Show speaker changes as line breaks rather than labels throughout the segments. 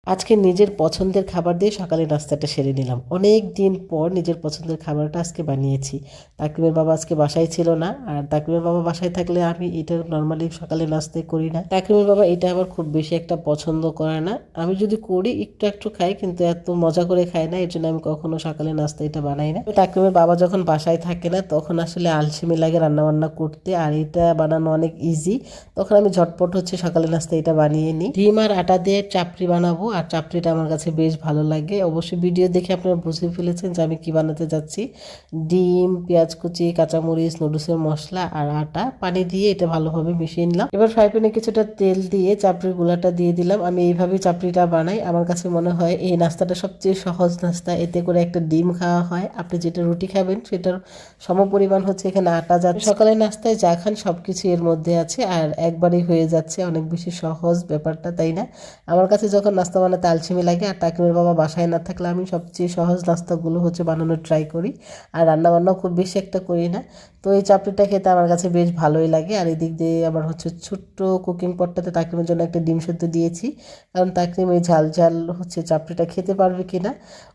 আজকে নিজের পছন্দের খাবার দিয়ে সকালে নাস্তাটা সেরে নিলাম। অনেক দিন পর নিজের পছন্দের খাবারটা আজকে বানিয়েছি। তাকিমের বাবা আজকে বাসায় ছিল না, আর তাকিমের বাবা বাসায় থাকলে আমি এটা নর্মালি সকালে নাস্তায় করি না। তাকিমের বাবা এটা আবার খুব বেশি একটা পছন্দ করে না। আমি যদি করি একটু একটু খাই, কিন্তু এত মজা করে খাই না, এর জন্য আমি কখনো সকালে নাস্তা এটা বানাই না। তাকিমের বাবা যখন বাসায় থাকে না তখন আসলে আলসেমি লাগে রান্নাবান্না করতে, আর এটা বানানো অনেক ইজি। তখন আমি ঝটপট সকালে নাস্তা এটা বানিয়ে নিই। ডিম আর আটা দিয়ে চাপড়ি বানাবো, আর চাপড়িটা আমার কাছে বেশ ভালো লাগে। অবশ্যই ভিডিও দেখে আপনারা বুঝে ফেলেছেন যে আমি কি বানাতে যাচ্ছি। ডিম, পেঁয়াজ কুচি, কাঁচামরিচ, নুডলসের মশলা আর আটা, পানি দিয়ে এটা ভালোভাবে মিশিয়ে নিলাম। এবার ফ্রাই প্যানে কিছুটা তেল দিয়ে চাপড়ির গুলাটা দিয়ে দিলাম। আমি এইভাবেই চাপড়িটা বানাই। আমার কাছে মনে হয় এই নাস্তাটা সবচেয়ে সহজ নাস্তা। এতে করে একটা ডিম খাওয়া হয়, আপনি যেটা রুটি খাবেন সেটার সমপরিমাণ এখানে আটা যাচ্ছে। সকালের নাস্তায় যা খান সবকিছু এর মধ্যে আছে, আর একবারেই হয়ে যাচ্ছে। অনেক বেশি সহজ ব্যাপারটা, তাই না? আমার কাছে যখন নাস্তা বানাতে আলসেমি লাগে আর তাকিমের বাবা বাসায় না থাকলে আমি সবচেয়ে সহজ নাস্তাগুলো বানানোর ট্রাই করি। আর রান্নাবান্নাও খুব বেশি একটা করি না। তো এই চাপড়িটা খেতে আমার কাছে বেশ ভালোই লাগে। আর এদিক দিয়ে আবার ছোট্ট কুকিং পটটাতে তাকিমের জন্য একটা ডিম সেদ্ধ দিয়েছি, কারণ তাকিম এই ঝাল ঝাল চাপড়িটা খেতে পারবে কিনা,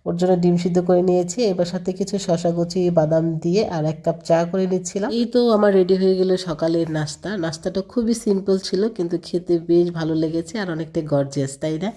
ওর জন্য ডিম সিদ্ধ করে নিয়েছি। এবার সাথে কিছু শশা কুচি, বাদাম দিয়ে আর 1 কাপ চা করে নিচ্ছিলাম। এই তো আমার রেডি হয়ে গেল সকালের নাস্তা। নাস্তাটা খুবই সিম্পল ছিল, কিন্তু খেতে বেশ ভালো লেগেছে আর অনেকটা গর্জিয়াস, তাই না?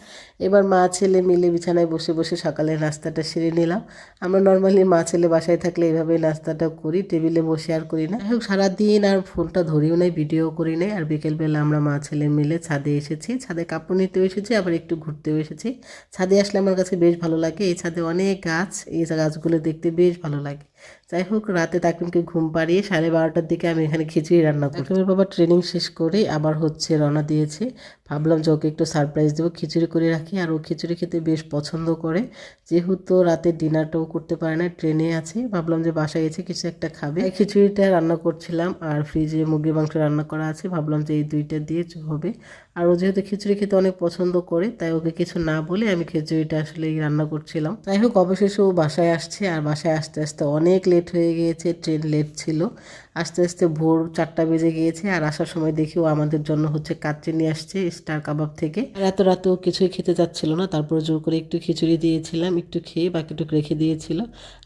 এবার মা ছেলে মিলে বিছানায় বসে বসে সকালের নাস্তাটা সেরে নিলাম। আমরা নর্মালি মা ছেলে বাসায় থাকলে এইভাবে নাস্তাটা করি, টেবিলে বসে আর করি না। যাই হোক, সারাদিন আর ফোনটা ধরিও নাই, ভিডিও করি নাই। আর বিকেলবেলা আমরা মা ছেলে মিলে ছাদে এসেছি, ছাদে কাপড় নিতেও এসেছি, আবার একটু ঘুরতেও এসেছি। ছাদে আসলে আমার কাছে বেশ ভালো লাগে। এই ছাদে অনেক গাছ, এই গাছগুলো দেখতে বেশ ভালো লাগে। যাই হোক, রাতে তাকিমকে ঘুম পাড়িয়ে 12:30টার দিকে আমি এখানে খিচুড়ি রান্না করি। তাকিমের বাবা ট্রেনিং শেষ করে আবার রওনা দিয়েছে। ভাবলাম যে ওকে একটু সারপ্রাইজ দেবো, খিচুড়ি করে রাখি। আর ও খিচুড়ি খেতে বেশ পছন্দ করে, যেহেতু রাতে ডিনারটাও করতে পারে না, ট্রেনে আছে। ভাবলাম যে বাসায় এসে কিছু একটা খাবে, খিচুড়িটা রান্না করছিলাম। আর ফ্রিজে মুরগির মাংস রান্না করা আছে, ভাবলাম যে এই দুইটা দিয়ে হবে। আর ও যেহেতু খিচুড়ি খেতে অনেক পছন্দ করে, তাই ওকে কিছু না বলে আমি খিচুড়িটা আসলে রান্না করছিলাম। যাই হোক, অবশেষে ও বাসায় আসছে। আর বাসায় আসতে আসতে অনেক লেট হয়ে গিয়েছে, ট্রেন লেট ছিল। আস্তে আস্তে ভোর 4টা বেজে গিয়েছে। আর আসার সময় দেখি ও আমাদের জন্য কাচ্চি নিয়ে আসছে স্টার কাবাব থেকে। আর এত রাতেও কিছুই খেতে চাচ্ছিল না, তারপরে জোর করে একটু খিচুড়ি দিয়েছিলাম, একটু খেয়ে বাকিটুকু রেখে দিয়েছিল।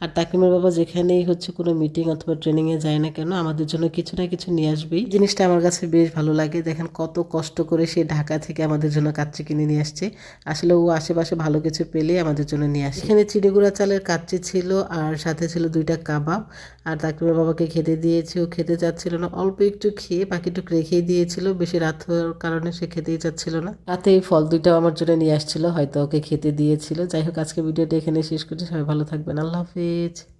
আর তাকিমের বাবা যেখানেই কোনো মিটিং অথবা ট্রেনিংয়ে যায় না কেন, আমাদের জন্য কিছু না কিছু নিয়ে আসবেই। জিনিসটা আমার কাছে বেশ ভালো লাগে। দেখেন কত কষ্ট করে সে ঢাকা থেকে আমাদের জন্য কাচ্চি কিনে নিয়ে আসছে। আসলে ও আশেপাশে ভালো কিছু পেলে আমাদের জন্য নিয়ে আসে। এখানে চিড়িগুড়া চালের কাচ্চি ছিল, আর সাথে ছিল 2টা কাবাব। আর তাকিমের বাবাকে খেতে দিয়েছি, ও খেতে চাচ্ছিল না, অল্প একটু খেয়ে বাকিটুকু রেখেই দিয়েছিল। বেশি রাত হওয়ার কারণে সে খেতেই চাচ্ছিল না। রাতে এই ফল 2টাও আমার জন্য নিয়ে আসছিল, হয়তো ওকে খেতে দিয়েছিল। যাই হোক, আজকে ভিডিওটা এখানে শেষ করছি। সবাই ভালো থাকবেন, আল্লাহ হাফেজ।